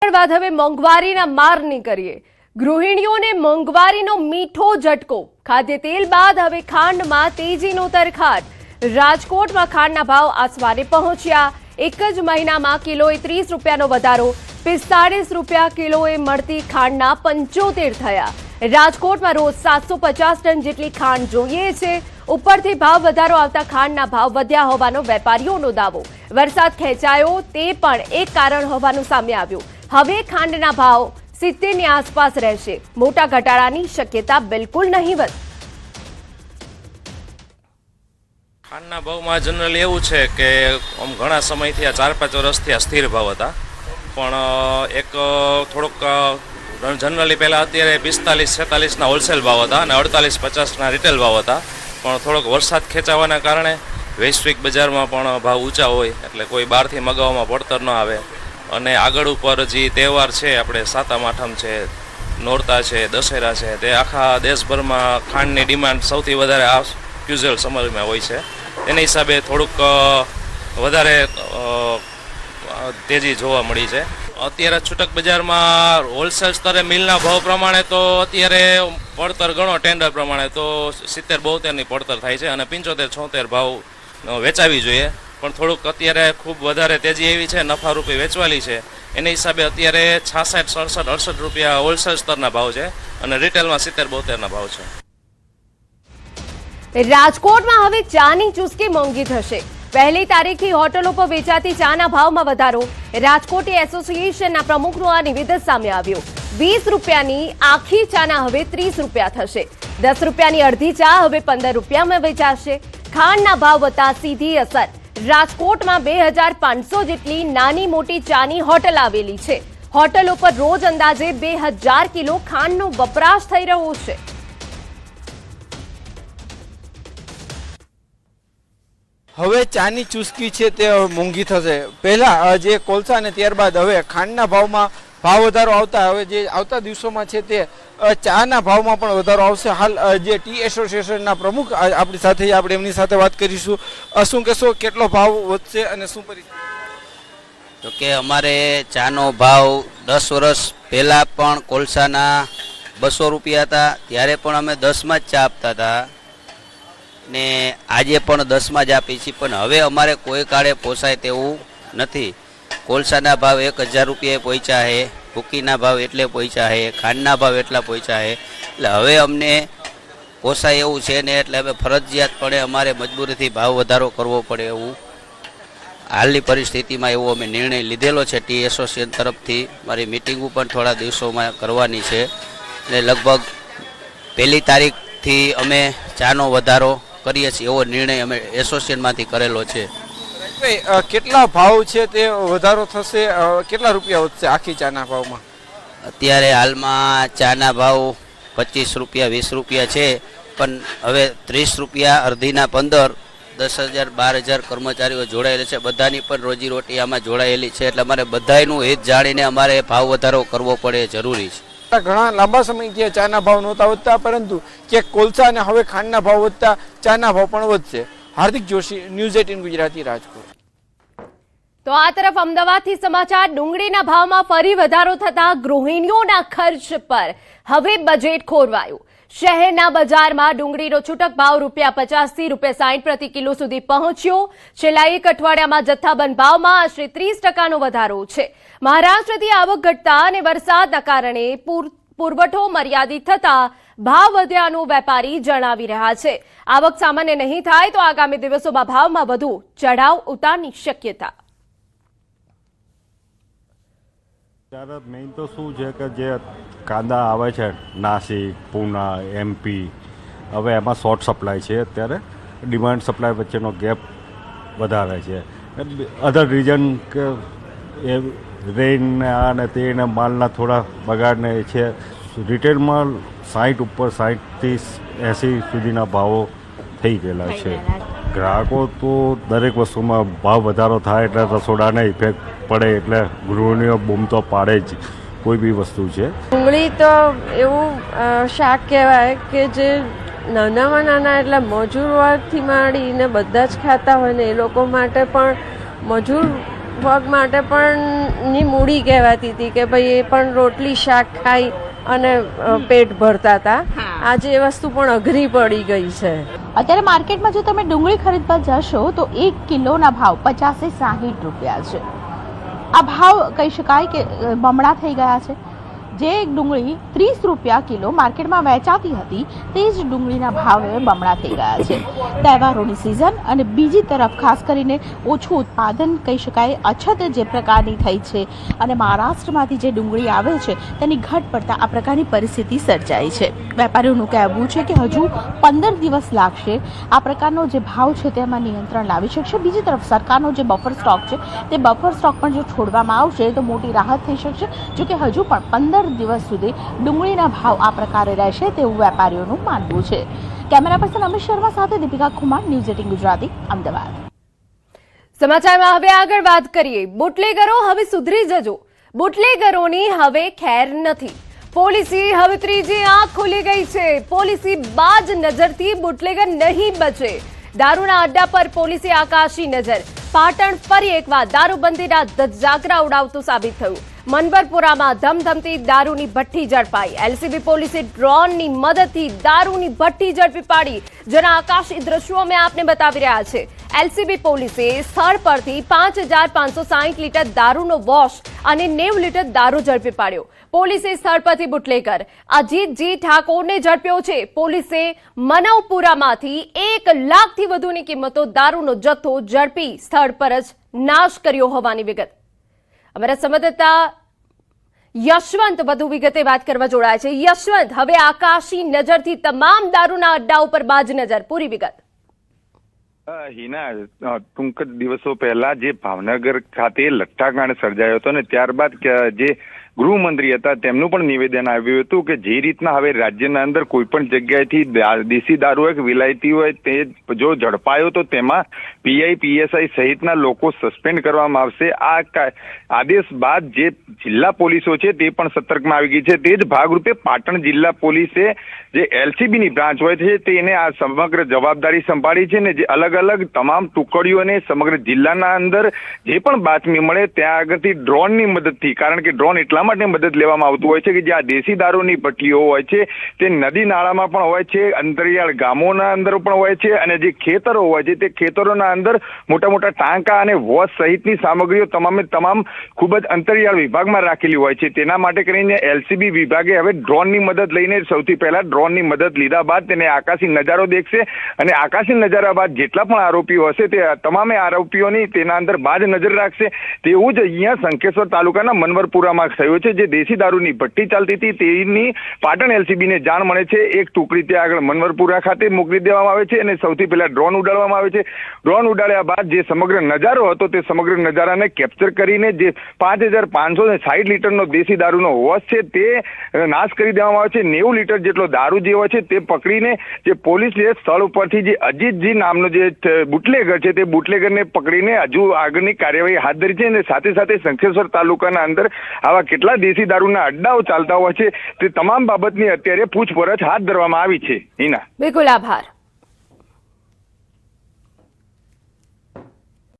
ત્યારબાદ હવે મોંઘવારીના મારની કરીએ। ગૃહિણીઓને મોંઘવારીનો મીઠો ઝટકો। ખાદ્ય તેલ બાદ હવે ખાંડમાં તેજીનો તરખાટ। રાજકોટમાં ખાંડના ભાવ આસમાને પહોંચ્યા। એક જ મહિનામાં કિલોએ 30 રૂપિયાનો વધારો। 45 રૂપિયા કિલોએ મળતી ખાંડના 75 થયા। રાજકોટમાં રોજ 750 ટન જેટલી ખાંડ જોઈએ છે। ઉપરથી ભાવ વધારો આવતા ખાંડના ભાવ વધ્યા હોવાનો વેપારીઓનો દાવો। વરસાદ ખેંચાયો તે પણ એક કારણ હોવાનું સામે આવ્યું। હવે ખાંડના ભાવ 70 ની આસપાસ રહેશે। મોટા ઘટાડાની શક્યતા બિલકુલ નહીવત। ખાંડના ભાવમાં જનરલી એવું છે કે ઘણા સમયથી આ 4-5 વર્ષથી આ સ્થિર ભાવ હતા, પણ એક થોડોક જનરલી પહેલાં અત્યારે 45-46ના હોલસેલ ભાવ હતા અને 48-50ના રિટેલ ભાવ હતા, પણ થોડોક વરસાદ ખેંચાવાના કારણે વૈશ્વિક બજારમાં પણ ભાવ ઊંચા હોય એટલે કોઈ બહારથી મગાવવામાં પડતર ન આવે। અને આગળ ઉપર જે તહેવાર છે આપણે સાતમ આઠમ છે, નોરતા છે, દશેરા છે, તે આખા દેશભરમાં ખાંડની ડિમાન્ડ સૌથી વધારે આ ક્યુઝલ સમરમાં હોય છે। તેના હિસાબે થોડુંક વધારે તેજી જોવા મળી છે। અત્યારે છૂટક બજારમાં હોલસેલ સ્તરે મિલના ભાવ પ્રમાણે તો અત્યારે પડતર ગણો ટેન્ડર પ્રમાણે તો 70-72ની પડતર થાય છે અને 75-76 ભાવ વેચાવી જોઈએ, પણ થોડુંક અત્યારે ખૂબ વધારે તેજી એવી છે, નફારૂપી વેચવાલી છે। એના હિસાબે અત્યારે 66-67-68 રૂપિયા હોલસેલ સ્તરના ભાવ છે અને રિટેલમાં 70-72ના ભાવ છે। રાજકોટમાં હવે ચાની ચુસ્કી મોંઘી થશે। પહેલી તારીખથી હોટલો પર વેચાતી ચાના ભાવમાં વધારો। રાજકોટ એસોસિએશનના પ્રમુખનું આ નિવેદન સામે આવ્યું। 20 રૂપિયાની આખી ચાના હવે 30 રૂપિયા થશે। 10 રૂપિયાની અડધી ચા હવે 15 રૂપિયામાં વેચાશે। ખાંડના ભાવ વધતા સીધી અસર। રાજકોટમાં 2500 જેટલી નાની મોટી ચાની હોટલ આવેલી છે। હોટલો પર રોજ અંદાજે 2000 કિલો ખાંડનો વપરાશ થઈ રહ્યો છે। હવે ચાની ચુસ્કી છે તે મોંઘી થશે। પહેલા જે કોલસા અને ત્યારબાદ હવે ખાંડના ભાવમાં ભાવ વધારો આવતા હવે જે આવતા દિવસોમાં છે તે ચાના ભાવમાં પણ વધારો આવશે। હાલ જે ટી એસોસિએશનના પ્રમુખ આપણી સાથે આપણે એમની સાથે વાત કરીશું। શું કહેશો, કેટલો ભાવ વધશે અને શું પરિસ્થિતિ? તો કે અમારે ચાનો ભાવ 10 વર્ષ પહેલાં પણ કોલસાના 200 રૂપિયા હતા, ત્યારે પણ અમે 10માં જ ચા આપતા હતા ને આજે પણ 10માં જ આપી છીએ, પણ હવે અમારે કોઈ કાળે પોસાય તેવું નથી। કોલસાના ભાવ 1000 રૂપિયાએ પહોંચ્યા છે, ભૂકીના ભાવ એટલે પહોંચ્યા છે, ખાંડના ભાવ એટલા પહોંચ્યા છે, એટલે હવે અમને પોસાય એવું છે ને, એટલે હવે ફરજિયાતપણે અમારે મજબૂરીથી ભાવ વધારો કરવો પડે એવું હાલની પરિસ્થિતિમાં એવો અમે નિર્ણય લીધેલો છે ટી એસોસિએશન તરફથી। મારી મિટિંગો પણ થોડા દિવસોમાં કરવાની છે અને લગભગ 1લી તારીખથી અમે ચાનો વધારો કરીએ છીએ એવો નિર્ણય અમે એસોસિએશનમાંથી કરેલો છે। કેટલા ભાવ છે તે વધારો થશે? કેટલા રૂપિયા વધશે આખી ચાના ભાવમાં? અત્યારે હાલમાં ચાના ભાવ 25 રૂપિયા 20 રૂપિયા છે, પણ હવે 30 રૂપિયા, અડધીના 15, 10,000 12,000 કર્મચારીઓ જોડાયેલા છે। બધાની પણ રોજીરોટી આમાં જોડાયેલી છે, એટલે અમારે બધાનું હિત જાણીને અમારે ભાવ વધારો કરવો પડે જરૂરી છે। ઘણા લાંબા સમયથી ચાના ભાવ નહોતા વધતા, પરંતુ ક્યાંક કોલસા અને હવે ખાંડના ભાવ વધતા ચાના ભાવ પણ વધશે। હાર્દિક જોશી, ન્યૂઝ 18 ગુજરાતી, રાજકોટ। તો આ તરફ અમદાવાદથી સમાચાર। ડુંગળીના ભાવમાં ફરી વધારો થતા ગૃહિણીઓના ખર્ચ પર હવે બજેટ ખોરવાયું। શહેરના બજારમાં ડુંગળીનો છૂટક ભાવ ₹50 થી ₹60 પ્રતિ કિલો સુધી પહોંચ્યો। છેલ્લા એક અઠવાડિયામાં જથ્થાબંધ ભાવમાં આશરે 30% વધારો છે। મહારાષ્ટ્રથી આવક ઘટતા અને વરસાદના કારણે પુરવઠો મર્યાદિત થતા ભાવ વધ્યાનું વેપારી જણાવી રહ્યા છે। આવક સામાન્ય નહીં થાય તો આગામી દિવસોમાં ભાવમાં વધુ ચઢાવ ઉતારની શક્યતા। ત્યારે મેઇન તો શું છે કે જે કાંદા આવે છે નાસિક, પૂના, MP, હવે એમાં શોર્ટ સપ્લાય છે। અત્યારે ડિમાન્ડ સપ્લાય વચ્ચેનો ગેપ વધારે છે। અધર રીઝન કે એ રેન અને તેને માલના થોડા બગાડને છે। રિટેલમાં 60 ઉપર 60 થી 80 સુધીના ભાવો થઈ ગયેલા છે। ગ્રાહકો તો દરેક વસ્તુમાં ભાવ વધારો થાય એટલે રસોડાને ઇફેક્ટ પડે એટલે ગૃહિણીઓ બૂમ તો પાડે જ કોઈ બી વસ્તુ છે। ડુંગળી તો એવું શાક કહેવાય કે જે નાનામાં નાના એટલે મજૂર વર્ગથી માંડીને બધા જ ખાતા હોય ને એ લોકો માટે પણ મજૂર પગ માટે પણ ની મૂડી કહેવાતી હતી કે ભાઈ એ પણ રોટલી શાક ખાઈ અને પેટ ભરતા હતા. આજે એ વસ્તુ પણ અઘરી પડી ગઈ છે. અત્યારે માર્કેટમાં જો તમે ડુંગળી ખરીદવા જશો તો 1 કિલોના ભાવ 50 થી 60 રૂપિયા છે. આ ભાવ કહી શકાય કે બમણા થઈ ગયા છે. જે ડુંગળી 30 રૂપિયા કિલો માર્કેટમાં વેચાતી હતી તે જ ડુંગળીના ભાવ હવે બમણા થઈ ગયા છે. તહેવારોની સિઝન અને બીજી તરફ ખાસ કરીને ઓછું ઉત્પાદન કહી શકાય, અછત જે પ્રકારની થઈ છે અને મહારાષ્ટ્રમાંથી જે ડુંગળી આવે છે તેની ઘટ પડતા આ પ્રકારની પરિસ્થિતિ સર્જાઈ છે. વેપારીઓનું કહેવું છે કે હજુ 15 દિવસ લાગશે આ પ્રકારનો જે ભાવ છે તેમાં નિયંત્રણ લાવી શકશે. બીજી તરફ સરકારનો જે બફર સ્ટોક છે તે બફર સ્ટોક પણ જો છોડવામાં આવશે તો મોટી રાહત થઈ શકશે. જોકે હજુ પણ 15 દિવસ સુધી ડુંગળીના ભાવ આ પ્રકારે રહેશે તેવું વેપારીઓનું માનવું છે. કેમેરા પર્સન અમિત શર્મા સાથે દીપિકા કુમાર, ન્યૂઝ 18 ગુજરાતી, અમદાવાદ. સમાચારમાં હવે આગળ વાત કરીએ. બુટલેગરો હવે સુધરી જજો. બુટલેગરોની હવે ખેર નથી. પોલીસી હવે ત્રીજી આંખ ખુલી ગઈ છે. પોલીસી બાજ નજરથી બુટલેગર નહીં બચે. દારૂના અડ્ડા પર પોલીસી આકાશી નજર. પાટણ ફરી એકવાર દારૂબંધીના ધજાગરા ઉડાવતું સાબિત થયું. મનવરપુરામાં ધમધમતી દારૂની ભઠ્ઠી ઝડપાઈ. એલસીબી પોલીસે ડ્રોનની મદદથી દારૂની ભઠ્ઠી ઝડપી પાડી, જેના આકાશી દ્રશ્યો અમે આપને બતાવી રહ્યા છે. એલસીબી પોલીસે સ્થળ પરથી 5,560 લીટર દારૂનો વોશ અને 90 લીટર દારૂ ઝડપી પાડ્યો. પોલીસે સ્થળ પરથી બુટલેગર અજીતજી ઠાકોરને ઝડપ્યો છે. પોલીસે મનવપુરામાંથી 1 લાખથી વધુની કિંમતો દારૂનો જથ્થો ઝડપી સ્થળ પર જ નાશ કર્યો હોવાની વિગત. અમારા સંવાદદાતા યશવંત વધુ વિગતે વાત કરવા જોડાય છે. યશવંત, હવે આકાશી નજરથી તમામ દારૂના અડ્ડા ઉપર બાજ નજર, પૂરી વિગત. હિના, ટૂંક જ દિવસો પહેલા જે ભાવનગર ખાતે લઠ્ઠાકાંડ સર્જાયો હતો ને ત્યારબાદ જે ગૃહમંત્રી હતા તેમનું પણ નિવેદન આવ્યું હતું કે જે રીતના હવે રાજ્યના અંદર કોઈ પણ જગ્યાએથી દેશી દારૂ હોય કે વિલાયતી હોય તે જો ઝડપાયો તો તેમાં પીઆઈ પીએસઆઈ સહિતના લોકો સસ્પેન્ડ કરવામાં આવશે. આ આદેશ બાદ જે જિલ્લા પોલીસો છે તે પણ સતર્કમાં આવી ગઈ છે. તે જ ભાગરૂપે પાટણ જિલ્લા પોલીસે જે એલસીબીની બ્રાન્ચ હોય છે તેને આ સમગ્ર જવાબદારી સંભાળી છે ને જે અલગ અલગ તમામ ટુકડીઓને સમગ્ર જિલ્લાના અંદર જે પણ બાતમી મળે ત્યાં આગળથી ડ્રોનની મદદથી, કારણ કે ડ્રોન એટલા માટે મદદ લેવામાં આવતું હોય છે કે જે આ દેશી દારૂની ભઠ્ઠીઓ હોય છે તે નદી નાળામાં પણ હોય છે, અંતરિયાળ ગામોના અંદર પણ હોય છે અને જે ખેતરો હોય છે તે ખેતરોના અંદર મોટા મોટા ટાંકા અને વોશ સહિતની સામગ્રીઓ તમામે તમામ ખૂબ જ અંતરિયાળ વિભાગમાં રાખેલી હોય છે. તેના માટે કરીને એલસીબી વિભાગે હવે ડ્રોનની મદદ લઈને સૌથી પહેલા ડ્રોનની મદદ લીધા બાદ તેને આકાશી નજારો દેખશે અને આકાશી નજારા બાદ જેટલા પણ આરોપીઓ હશે તે તમામે આરોપીઓની તેના અંદર બાજ નજર રાખશે. તેવું જ અહીંયા શંખેશ્વર તાલુકાના મનવરપુરામાં થયું છે. જે દેશી દારૂની ભઠ્ઠી ચાલતી હતી તેની પાટણ એલસીબીને જાણ મળે છે. એક ટુકડી ત્યાં આગળ મનવરપુરા ખાતે મોકલી દેવામાં આવે છે અને સૌથી પહેલા ડ્રોન ઉડાડવામાં આવે છે. ડ્રોન ઉડાડ્યા બાદ જે સમગ્ર નજારો હતો તે સમગ્ર નજારાને કેપ્ચર કરીને જે 5,560 લીટરનો દેશી દારૂનો વોશ છે તે નાશ કરી દેવામાં આવે છે. 90 લીટર જેટલો દારૂ જે હોય છે તે પકડીને જે પોલીસે સ્થળ ઉપરથી જે અજીતજી નામનો જે બુટલેગર છે તે બુટલેગરને પકડીને હજુ આગળની કાર્યવાહી હાથ ધરી છે અને સાથે સાથે શંખેશ્વર તાલુકાના અંદર આવા કેટલા દેશી દારૂના અડ્ડાઓ ચાલતા હોય છે તે તમામ બાબતની અત્યારે પૂછપરછ હાથ ધરવામાં આવી છે. હિના, બિલકુલ આભાર.